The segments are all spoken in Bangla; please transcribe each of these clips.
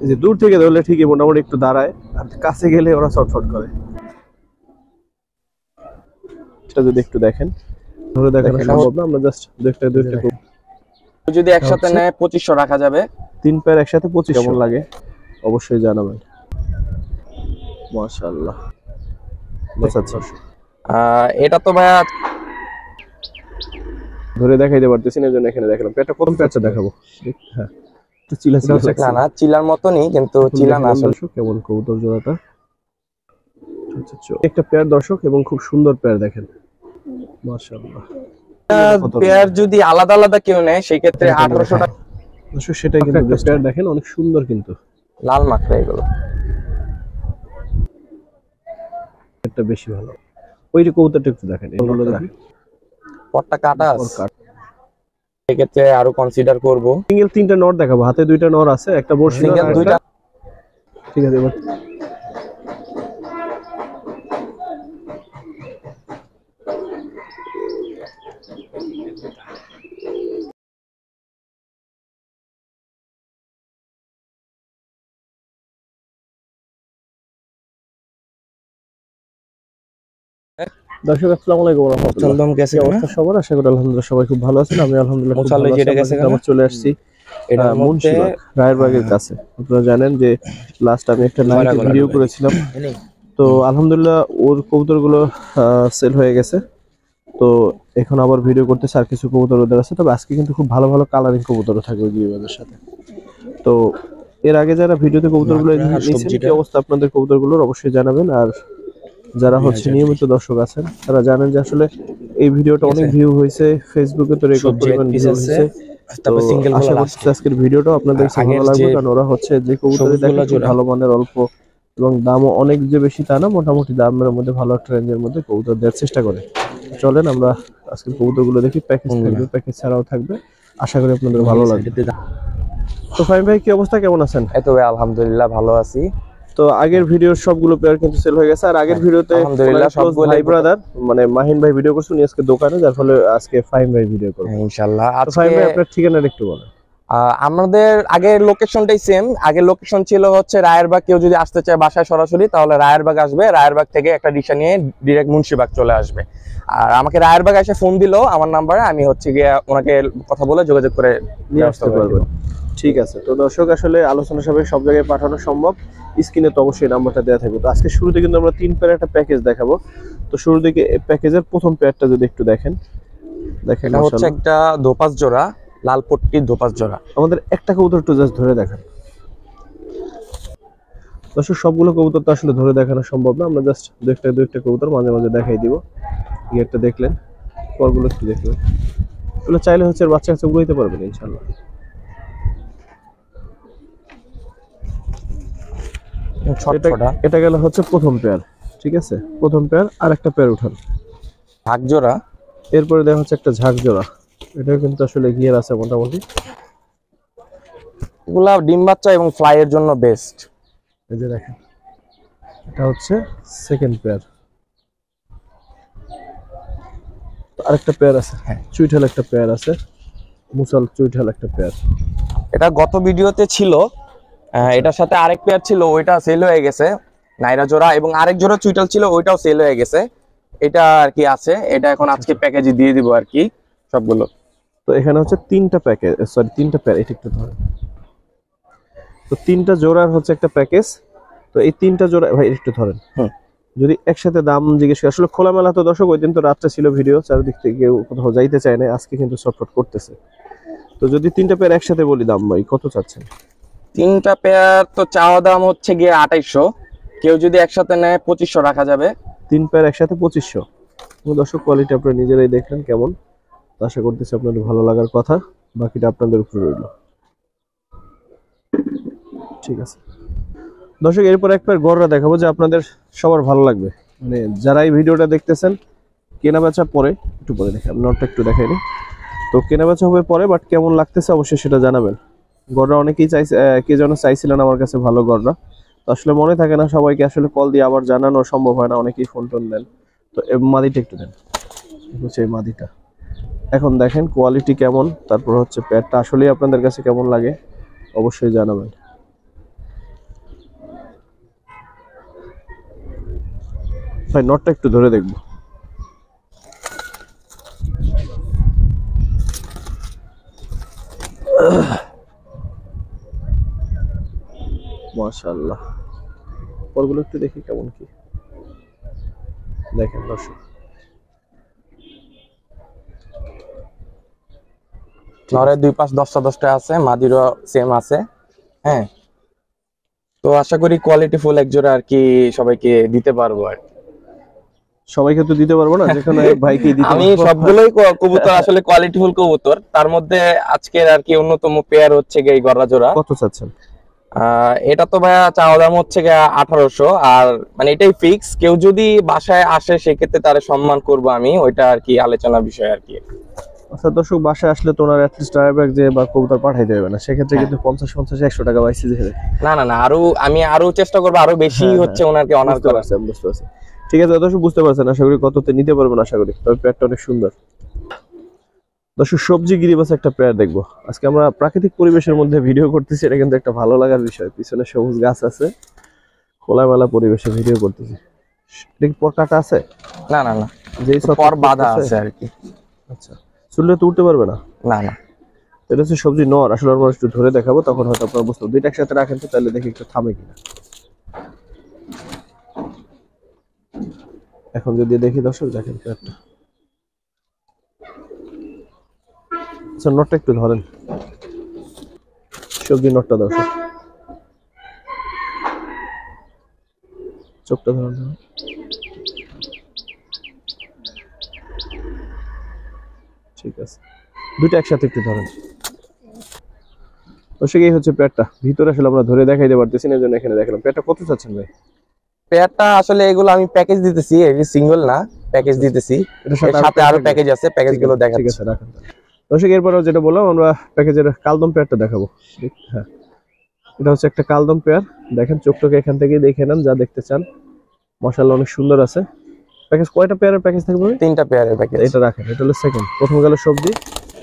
এই যে দূর থেকে ধরলে ঠিকই মোটামুটি একটু দাঁড়ায়, আর কাছে গেলে ওরা ছটফট করে। এটা যদি একটু দেখেন, ধরে দেখানো সম্ভব না, আমরা জাস্ট দুইটা যদি একসাথে নেয় 2500 রাখা যাবে। 3 পেয়ার একসাথে 2500 কেমন লাগে অবশ্যই জানাবেন। মাশাআল্লাহ। আচ্ছা এটা তো ভাইয়া ধরে দেখাইতে পারতেছি না, জন্য এখানে দেখালাম। পেয়ারটা কোন পেয়ারটা দেখাবো? হ্যাঁ, এটা চিলা না চিলার মতনই, কিন্তু চিলা না আসলে। কেমন কবুতর জোড়াটা? একটা পেয়ার দর্শক, এবং খুব সুন্দর পেয়ার দেখেন, মাশাআল্লাহ। পেয়ার যদি আলাদা আলাদা কেউ নেয় সেই ক্ষেত্রে 1800 টাকা। দর্শক সেটাই কিন্তু পেয়ার দেখেন, অনেক সুন্দর, কিন্তু লাল মাকড়া এগুলো একটা বেশি ভালো। ওই যে কবুতরটা একটু দেখেন, এগুলো দেখেন, পটটা কাটা সেই ক্ষেত্রে আরো কনসিডার করব। সিঙ্গেল 3টা নর দেখাবো, হাতে 2টা নর আছে, একটা বড়শি নর, সিঙ্গেল 2টা। ঠিক আছে। এবার দর্শক আসসালামু আলাইকুম ওয়া রাহমাতুল্লাহ। কেসে অবস্থা সবার? আশা করি আলহামদুলিল্লাহ সবাই খুব ভালো আছেন। আমি আলহামদুলিল্লাহ খুব ভালো আছি। আমরা চলে আসছি মুন্সিবাগ রায়েরবাগের কাছে। আপনারা জানেন যে লাস্ট আমি একটা লাইভ ভিডিও করেছিলাম, তো আলহামদুলিল্লাহ ওর কবুতরগুলো সেল হয়ে গেছে। তো এখন আবার ভিডিও করতেছে, আর কিছু কবুতর ওদের আছে। তবে আজকে কিন্তু খুব ভালো ভালো কালারিং কবুতরও থাকবে ওই গিরিবাজের সাথে। তো এর আগে যারা ভিডিওতে কবুতরগুলো নিয়েছেন, কি অবস্থা আপনাদের কবুতরগুলোর অবশ্যই জানাবেন। আর যারা হচ্ছে নিয়মিত দর্শক আছেন তারা জানেন যে আসলে এই ভিডিওটা অনেক ভিউ হয়েছে, ফেসবুকে তো রেকর্ড পরিমাণ ভিউ হয়েছে। তারপর সিঙ্গেল গুলো লাস্ট, আজকের ভিডিওটা আপনাদের ভালো লাগবে, কারণ ওরা হচ্ছে যে কবুতরই দেখে খুব ভালো মানের, অল্প এবং দামও অনেক যে বেশি তা না, মোটামুটি দামের মধ্যে ভালো একটা রেঞ্জের মধ্যে কবুতর দেওয়ার চেষ্টা করে। চলেন আমরা আজকের কবুতরগুলো দেখি। প্যাকেজ থাকবে, প্যাকেজ ছাড়াও থাকবে, আশা করি আপনাদের ভালো লাগবে। তো ফাহিম ভাই কি অবস্থা, কেমন আছেন? এই তো আলহামদুলিল্লাহ ভালো আছি। তো আগের ভিডিওর সবগুলো পেয়ার কিন্তু সেল হয়ে গেছে, আর আগের ভিডিওতে আলহামদুলিল্লাহ সবগুলো ভাই ব্রাদার মানে মাহিন ভাই ভিডিও করছেন আজকে দোকানে, যার ফলে আজকে ফাহিম ভাই ভিডিও করব ইনশাআল্লাহ। আজকে ফাহিম ভাই আপনার ঠিকানাটা একটু বলেন। আমাদের আগের লোকেশনটাই সেম। আগের লোকেশন ছিল হচ্ছে রায়েরবাগ। কেউ যদি আসতে চায় বাসায় সরাসরি, তাহলে রায়েরবাগ আসবে, রায়েরবাগ থেকে একটা রিকশা নিয়ে ডিরেক্ট মুন্সিবাগ চলে আসবে। আর আমাকে রায়েরবাগ এসে ফোন দিলো আমার নাম্বারে, আমি হচ্ছে গিয়ে ওনাকে কথা বলে যোগাযোগ করে নিয়ে আসতে পারবেন। ঠিক আছে। তো দর্শক আসলে আলোচনা সাপেক্ষে সব জায়গায় পাঠানো সম্ভব, স্ক্রিনে তো অবশ্যই নাম্বারটা দেওয়া থাকবে। তো আজকে শুরুতে কিন্তু আমরা 3 পেয়ার একটা প্যাকেজ দেখাবো। তো শুরু থেকে প্যাকেজের প্রথম পেয়ারটা যদি একটু দেখেন, এটা হচ্ছে একটা দোপাস জোড়া, লাল পট্টির দোপাস জোড়া। আমাদের একটা কবুতর একটু জাস্ট ধরে দেখান। দর্শক সবগুলো কবুতর তো আসলে ধরে দেখানো সম্ভব না, আমরা জাস্ট দুইটা কবুতর মাঝে মাঝে দেখাই দিব। একটা দেখলেন, পরগুলো একটু দেখলেন, এগুলো চাইলে হচ্ছে বাচ্চা কাছে উড়াইতে পারবেন ইনশাআল্লাহ। এটা গেল হচ্ছে প্রথম পেয়ার, ঠিক আছে? প্রথম পেয়ার। আর একটা পেয়ার উঠান, ঝাঁক জোড়া। এরপরে দেখা হচ্ছে একটা ঝাঁক জোড়া, এটাও কিন্তু আসলে গিয়ার আছে মোটামুটি। এগুলা ডিম বাচ্চা এবং ফ্লাই এর জন্য বেস্ট। এই যে দেখেন, এটা হচ্ছে সেকেন্ড পেয়ার। আরেকটা পেয়ার আছে, হ্যাঁ, চুইঠাল একটা পেয়ার আছে, মুসাল চুইঠাল একটা পেয়ার। এটা গত ভিডিওতে ছিল, এটার সাথে আরেক পেয়ার ছিল, ওইটা সেল হয়ে গেছে, নাইরা জোড়া। এবং আরেক জোড়া চুইটাল ছিল, ওইটাও সেল হয়ে গেছে। এটা আর কি আছে, এটা এখন আজকে প্যাকেজে দিয়ে দিব আর কি সবগুলো। তো এখানে হচ্ছে 3টা প্যাকেজ, সরি 3টা পেয়ার, এটা একটু ধরেন। তো 3টা জোড়ার হচ্ছে একটা প্যাকেজ। তো এই 3টা জোড়া ভাই একটু ধরেন। যদি একসাথে দাম জিজ্ঞেস করি, আসলে খোলামেলা তো দর্শক, ওই দিন তো রাত্রে ছিল ভিডিও, চারিদিক থেকে কেউ কোথাও যাইতে চায় না, আজকে কিন্তু শর্টফট করতেছে। তো যদি 3টা পেয়ার একসাথে বলি, দাম ভাই কত চাচ্ছেন? 3টা পেয়ার তো চাওয়া দাম হচ্ছে গিয়ে 2800। কেউ যদি একসাথে নেয় 2500 রাখা যাবে। 3 পেয়ার একসাথে 2500। দর্শক কোয়ালিটি আপনারা নিজেরাই দেখলেন কেমন, আশা করতেছি আপনাদের ভালো লাগার কথা, বাকিটা আপনাদের উপরে রইল। ঠিক আছে দর্শক, এরপর একবার গড়রা দেখাবো যে আপনাদের সবার ভালো লাগবে। মানে যারা এই ভিডিওটা দেখতেছেন, কেনা বেচা পরে একটু পরে দেখেন, নটটা একটু দেখাইনি। তো কেনা বেচা হবে পরে, বাট কেমন লাগতেছে অবশ্যই সেটা জানাবেন। গড়রা অনেকেই চাইছে, কে যেন চাইছিলেন আমার কাছে ভালো গড়রা, তো আসলে মনে থাকে না সবাইকে আসলে কল দিয়ে আবার জানানো সম্ভব হয় না, অনেকেই ফোন টোন দেন। তো মাদিটা একটু দেন, হচ্ছে এই মাদিটা। এখন দেখেন কোয়ালিটি কেমন, তারপর হচ্ছে পেয়ারটা আসলেই আপনাদের কাছে কেমন লাগে অবশ্যই জানাবেন। ভাই নটটা একটু ধরে দেখবো। মাশাআল্লাহ, পরগুলো একটু দেখি কেমন কি। দেখেন দর্শক, নরের দুই পাশ 10টা 10টা আছে, মাদিরও সেম আছে। হ্যাঁ, তো আশা করি কোয়ালিটি ফুল এক জোড়া আর কি সবাইকে দিতে পারবো আর কি। সবাইকে তো দিতে পারবো না, যেখানে এক ভাইকেই দিতে আমি পারবো। সবগুলোই কবুতর আসলে কোয়ালিটি ফুল কবুতর, তার মধ্যে আজকের আর কি অন্যতম পেয়ার হচ্ছে গিয়ে এই গড়া জোড়া। কত চাচ্ছেন? এটা তো ভাইয়া চাওয়া দাম হচ্ছে গিয়ে 1800, আর মানে এটাই ফিক্স। কেউ যদি বাসায় আসে সেক্ষেত্রে তারে সম্মান করবো আমি, ওইটা আর কি আলোচনা বিষয় আর কি। আচ্ছা দর্শক, বাসায় আসলে তো ওনার অ্যাটলিস্ট ড্রাইভার ব্যাগ যে বা কবুতর পাঠাই দেবে না, সেক্ষেত্রে কিন্তু 50-50 100 টাকা বাইসি দেবে। না না না, আমি আরো চেষ্টা করবো আরো বেশি হচ্ছে ওনাকে অনার করার। বুঝতে পারছি। ঠিক আছে দর্শক, বুঝতে পারছেন, আশা করি কততে নিতে পারবেন আশা করি। তবে পেয়ারটা অনেক সুন্দর। দর্শক, সবজি গিরিবাস একটা পেয়ার দেখবো আজকে আমরা। প্রাকৃতিক পরিবেশের মধ্যে ভিডিও করতেছি, এটা কিন্তু একটা ভালো লাগার বিষয়। পিছনে সবুজ গাছ আছে, খোলামেলা পরিবেশে ভিডিও করতেছি। এটা কি পর কাটা আছে? না না না, যেই পর বাঁধা আছে আর কি। আচ্ছা, চুললে তো উঠতে পারবে না? না না, এটা হচ্ছে সবজি নর। আসলে আমরা একটু ধরে দেখাবো, তখন হয়তো আপনারা বুঝতে পারবেন। দুইটা একসাথে রাখেন তো, তাহলে দেখি একটু থামে কিনা। এখন যদি দেখি দর্শক, দেখেন পেয়ারটা। আচ্ছা, নটটা একটু ধরেন, সবজি নটটা দর্শক, চোখটা ধরেন। ঠিক আছে, দুইটা একসাথে একটু ধরেন দর্শক। এই হচ্ছে পেয়ারটা। ভিতরে আসলে আমরা ধরে দেখাইতে পারতেছি না, এই জন্য এখানে দেখালাম। পেয়ারটা কত চাচ্ছেন ভাই? পেয়ারটা আসলে এগুলো আমি প্যাকেজ দিতেছি, এই সিঙ্গেল না, প্যাকেজ দিতেছি। এর সাথে আরো প্যাকেজ আছে, প্যাকেজগুলো দেখাচ্ছি। ঠিক আছে, রাখেন দর্শক। এরপরেও যেটা বললাম, আমরা প্যাকেজের কালদম পেয়ারটা দেখাবো। হ্যাঁ, এটা হচ্ছে একটা কালদম পেয়ার। দেখেন চোখটাকে এখান থেকে দেখে নেন, যা দেখতে চান। মাশাআল্লাহ, অনেক সুন্দর আছে। প্যাকেজ কয়টা পেয়ারের প্যাকেজ থাকবে? 3টা পেয়ারের প্যাকেজ। এটা রাখেন, এটা হলো সেকেন্ড। প্রথম গেল সবজি,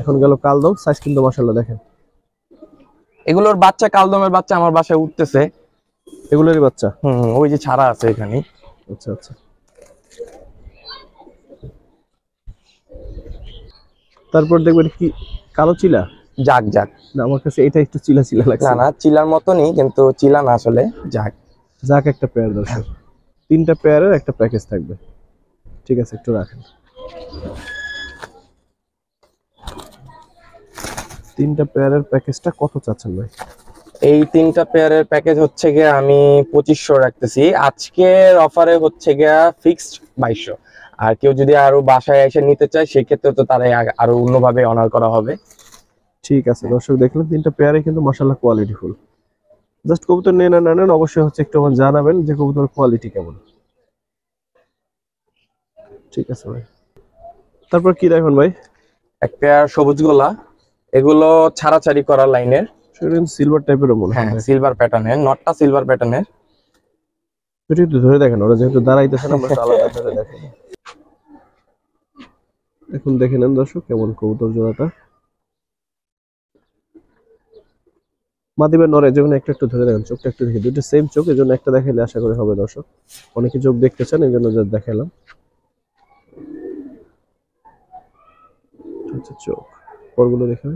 এখন গেল কালদম। সাইজ কিন্তু মাশাআল্লাহ দেখেন। এগুলোর বাচ্চা, কালদমের বাচ্চা আমার বাসায় উঠতেছে। এগুলোরই বাচ্চা? ওই যে ছাড়া আছে এখানে। আচ্ছা আচ্ছা। তারপর দেখবেন কি, কালো চিলা? জাগ জাগ না, আমার কাছে এটা একটু চিলা চিলা লাগছে। না না, চিলার মতনই, কিন্তু চিলা না আসলে, জাগ। যাক, একটা পেয়ার দর্শক। 3টা পেয়ারের একটা প্যাকেজ থাকবে। ঠিক আছে, একটু রাখেন। 3টা পেয়ারের প্যাকেজটা কত চাচ্ছেন ভাই? এই 3টা পেয়ারের প্যাকেজ হচ্ছে গিয়ে আমি 2500 রাখতেছি। আজকের অফারে হচ্ছে গিয়া ফিক্সড 2200। আর কেউ যদি আরো বাসায় এসে নিতে চায় সেক্ষেত্রে তো তারা আরো অন্যভাবে অনার করা হবে। ঠিক আছে দর্শক, দেখলেন 3টা পেয়ারে কিন্তু মাশাআল্লাহ কোয়ালিটি ফুল। জাস্ট কবুতর নেন না নেন, অবশ্যই হচ্ছে একটু আমার জানাবেন যে কবুতরের কোয়ালিটি কেমন। ঠিক আছে ভাই। তারপর কি দেখুন ভাই? এক পেয়ার সবুজ গোলা, এগুলো ছাড়াছাড়ি করা লাইনের। সিলভার টাইপের মনে হয়। হ্যাঁ, সিলভার প্যাটার্নের, নটটা সিলভার প্যাটার্নের। এটা একটু ধরে দেখেন, ওরা যেহেতু দাঁড়াইতেছে না, আমরা আলাদা ধরে দেখেন। এখন দেখে নেন দর্শক কেমন কবুতর জোড়াটা। মাদিবার নরে যেমন একটা একটু ধরে দেখেন, চোখটা একটু দেখে। দুটো সেম চোখ, এই জন্য একটা দেখাইলে আশা করি হবে দর্শক। অনেকে চোখ দেখতে চান, এই জন্য দেখালাম। আচ্ছা, চোখ পরগুলো দেখে।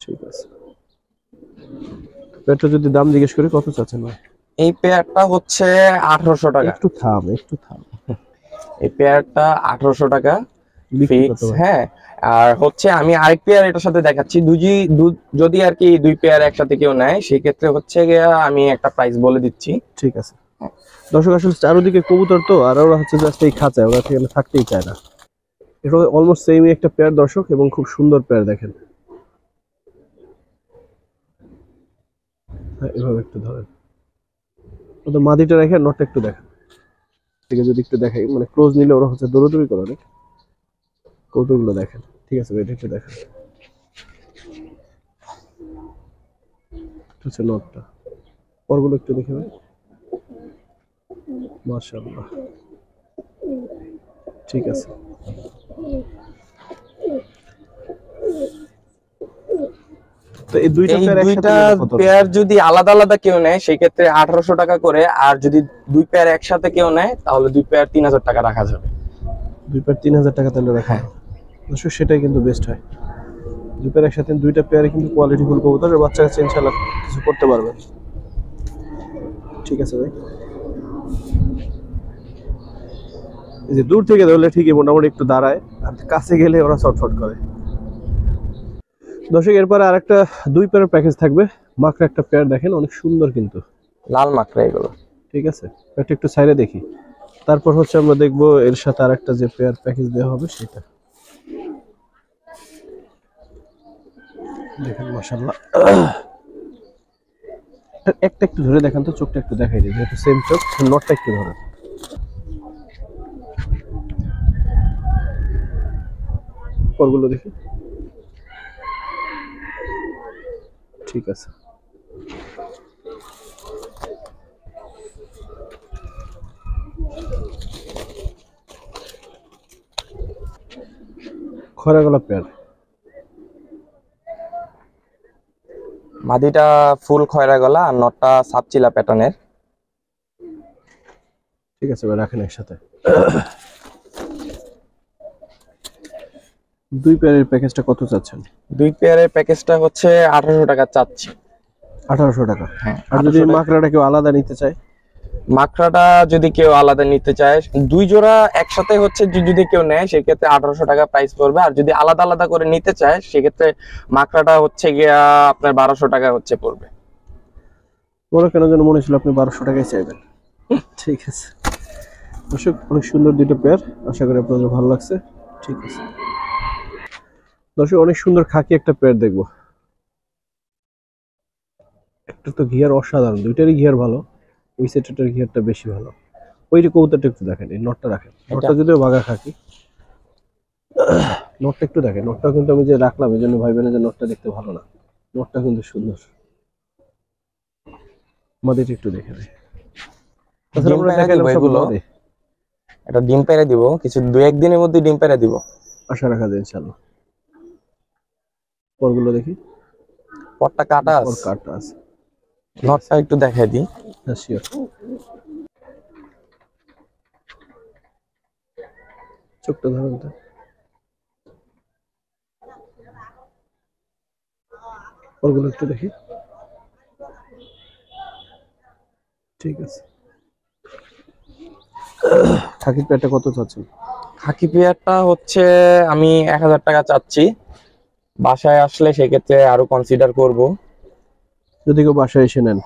ঠিক আছে, পেয়ারটা যদি দাম জিজ্ঞেস করি কত চাচ্ছেন ভাই? এই পেয়ারটা হচ্ছে 1800 টাকা। একটু থাম, একটু থাম। এই পেয়ারটা 1800 টাকা ফিক্স। হ্যাঁ, আর হচ্ছে আমি আরেক পেয়ার এটার সাথে দেখাচ্ছি। যদি আর কি 2 পেয়ার একসাথে কেউ নেয় সেক্ষেত্রে হচ্ছে গিয়া আমি একটা প্রাইস বলে দিচ্ছি। ঠিক আছে দর্শক, আসলে চারদিকে কবুতর তো, আর ওরা হচ্ছে জাস্ট এই খাঁচায়, ওরা সেখানে থাকতেই চায় না। এটা অলমোস্ট সেমই একটা পেয়ার দর্শক, এবং খুব সুন্দর পেয়ার। দেখেন এভাবে একটু ধরেন, ওদের মাদিটা রেখে নটটা একটু দেখেন। ঠিক আছে, যদি একটু দেখাই, মানে ক্লোজ নিলে ওরা হচ্ছে দৌড়াদৌড়ি করে অনেক। কৌতুকগুলো দেখেন। ঠিক আছে, এটা একটু দেখেন। হচ্ছে নটটা, পরগুলো একটু দেখে ভাই। মাশাআল্লাহ, ঠিক আছে। তো এই দুইটা পেয়ার যদি আলাদা আলাদা কেউ নেয় সেই ক্ষেত্রে 1800 টাকা করে, আর যদি দুই পেয়ার একসাথে কেউ নেয় তাহলে দুই পেয়ার 3000 টাকা রাখা যাবে। দুই পেয়ার 3000 টাকা তাহলে রাখা, অবশ্য সেটাই কিন্তু বেস্ট হয়। দুই পেয়ার একসাথে, দুইটা পেয়ারে কিন্তু কোয়ালিটি ফুল কবুতর, বাচ্চা কাছে ইনশাআল্লাহ কিছু করতে পারবেন। ঠিক আছে ভাই, এই যে দূর থেকে ধরলে ঠিকই মোটামুটি একটু দাঁড়ায়, আর কাছে গেলে ওরা ছটফট করে। দর্শক এরপরে আরেকটা দুই পেয়ারের প্যাকেজ থাকবে। মাকড়া একটা পেয়ার দেখেন, অনেক সুন্দর কিন্তু লাল মাকড়া এগুলো। ঠিক আছে, এটা একটু সাইডে দেখি, তারপর হচ্ছে আমরা দেখবো এর সাথে আরেকটা যে পেয়ার প্যাকেজ দেওয়া হবে সেটা দেখেন। মাশাআল্লাহ, একটা একটু ধরে দেখেন তো, চোখটা একটু দেখাই দিই, যেহেতু সেম চোখ, নটটা একটু ধরেন। পরগুলো দেখি, ঠিক আছে। খরা গলা পেয়ার, মাদিটা ফুল খয়রা গলা আর নটটা সাপচিলা প্যাটার্নের। ঠিক আছে ভাই, রাখেন একসাথে। দুই পেয়ারের প্যাকেজটা কত চাচ্ছেন? দুই পেয়ারের প্যাকেজটা হচ্ছে 1800 টাকা চাচ্ছি। 1800 টাকা। হ্যাঁ, আর যদি মাকড়াটা কেউ আলাদা নিতে চায়? মাকড়াটা যদি কেউ আলাদা নিতে চায়, দুই জোড়া একসাথে হচ্ছে যদি কেউ নেয় সেক্ষেত্রে 1800 টাকা প্রাইস পড়বে। আর যদি আলাদা আলাদা করে নিতে চায় সেক্ষেত্রে মাকড়াটা হচ্ছে গিয়া আপনার 1200 টাকা হচ্ছে পড়বে। বড় কেন যেন মনে ছিল আপনি 1200 টাকায় চাইবেন। ঠিক আছে দর্শক, অনেক সুন্দর দুটো পেয়ার, আশা করি আপনাদের ভালো লাগছে। ঠিক আছে দর্শক, অনেক সুন্দর খাকি একটা পেয়ার দেখবো। একটা তো গিয়ার অসাধারণ, দুইটারই গিয়ার ভালো, ওই সেটটার গিয়ারটা বেশি ভালো। ওই কবুতরটা একটু দেখেন, এই নটটা রাখেন, নটটা যদিও বাঘা খাকি, নটটা একটু দেখেন। নটটা কিন্তু আমি যে রাখলাম এই জন্য ভাইবেন যে নটটা দেখতে ভালো না, নটটা কিন্তু সুন্দর। মাদিটা একটু দেখে দেয়, এটা ডিম পেড়ে দিব, কিছু দুই একদিনের মধ্যে ডিম পেড়ে দিব, আশা রাখা যায় ইনশাআল্লাহ। পরগুলো দেখি, পরটা কাটা আছে, কাটা আছে, নটটা একটু দেখাই দিই। হ্যাঁ শিওর, চোখটা ধরুন তো, পরগুলো একটু দেখি। ঠিক আছে, খাকি পেয়ারটা কত চাচ্ছেন? খাকি পেয়ারটা হচ্ছে আমি 1000 টাকা চাচ্ছি, বাসায় আসলে সেক্ষেত্রে আরো কনসিডার করব। যদি কেউ বাসায় এসে নেন,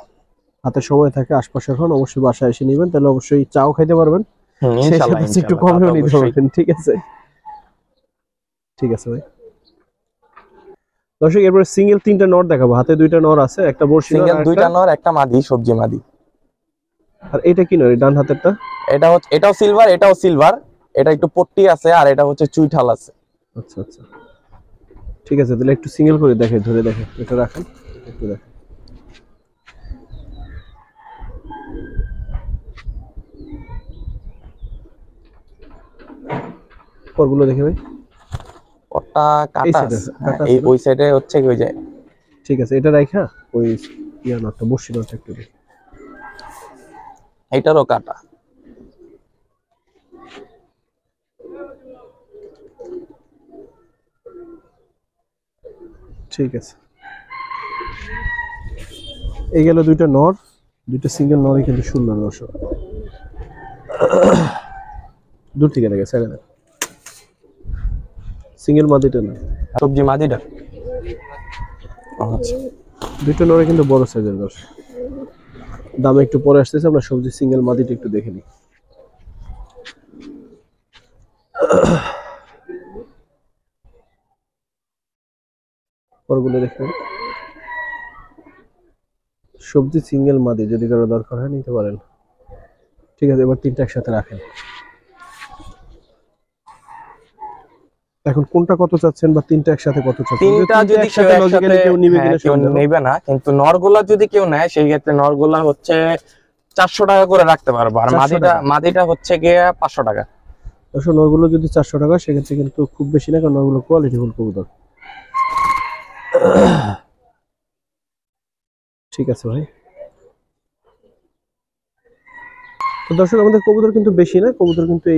হাতে সময় থাকে, আশপাশে এখন অবশ্যই বাসায় এসে নেবেন, তাহলে অবশ্যই চাও খাইতে পারবেন, ইনশাআল্লাহ একটু কমেও নিতে পারবেন। ঠিক আছে, ঠিক আছে ভাই। দর্শক এরপরে সিঙ্গেল তিনটা নর দেখাবো, হাতে দুইটা নর আছে, একটা বর্ষি নর, সিঙ্গেল দুইটা নর, একটা মাদি, সবজি মাদি। আর এটা কি নর, ডান হাতেরটা? এটা হচ্ছে, এটাও সিলভার, এটাও সিলভার, এটা একটু পট্টি আছে আর এটা হচ্ছে চুইঠাল আছে। আচ্ছা আচ্ছা, ঠিক আছে, তাহলে একটু সিঙ্গেল করে দেখে, ধরে দেখে, এটা রাখেন, একটু দেখেন। পরগুলো দেখে ভাই, ওটা কাটা এই ওই সাইডে হচ্ছে কি ওই যায়। ঠিক আছে, এটা রাখা, ওই ইয়া নটটা, বর্ষি নটটা একটু দেখি, এটারও কাটা। ঠিক আছে, এই গেল দুইটা নর, দুইটা সিঙ্গেল নরই কিন্তু সুন্দর। দর্শক দূর থেকে দেখে ছেড়ে দেন, সিঙ্গেল মাদিটা না, সবজি মাদিটা। আচ্ছা, দুইটা নরে কিন্তু বড় সাইজের। দর্শক দামে একটু পরে আসতেছে, আমরা সবজি সিঙ্গেল মাদিটা একটু দেখে নিই। পরগুলো দেখবেন, সবজি সিঙ্গেল মাদি, যদি কারো দরকার হয় নিতে পারেন। ঠিক আছে, এবার তিনটা একসাথে রাখেন। এখন কোনটা কত চাচ্ছেন, বা তিনটা একসাথে কত চাচ্ছেন? তিনটা যদি একসাথে কেউ নিবে কিনা, কেউ নেবে না, কিন্তু নরগুলা যদি কেউ নেয় সেই ক্ষেত্রে নরগুলা হচ্ছে 400 টাকা করে রাখতে পারবো, আর মাদিটা হচ্ছে গিয়ে 500 টাকা। দর্শক নরগুলো যদি 400 টাকা, সেক্ষেত্রে কিন্তু খুব বেশি না, কারণ নরগুলো কোয়ালিটি ফুল কবুতর। ঠিক আছে ভাই। তো দর্শক আমাদের কবুতর কিন্তু বেশি না, কবুতর কিন্তু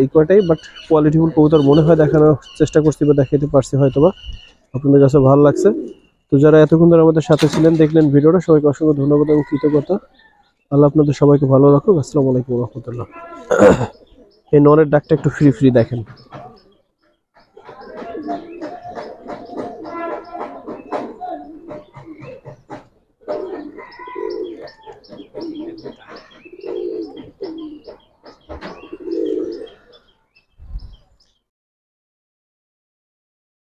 এই কয়টাই, বাট কোয়ালিটিফুল কবুতর মনে হয় দেখানোর চেষ্টা করছি বা দেখাতে পারছি হয়তোবা আপনাদের কাছে ভালো লাগছে। তো যারা এতক্ষণ ধরে আমাদের সাথে ছিলেন, দেখলেন ভিডিওটা, সবাইকে অসংখ্য ধন্যবাদ এবং কৃতজ্ঞতা। আল্লাহ আপনাদের সবাইকে ভালো রাখুক। আসসালামু আলাইকুম রহমতুল্লাহ। এই নরের ডাকটা একটু ফ্রি ফ্রি দেখেন।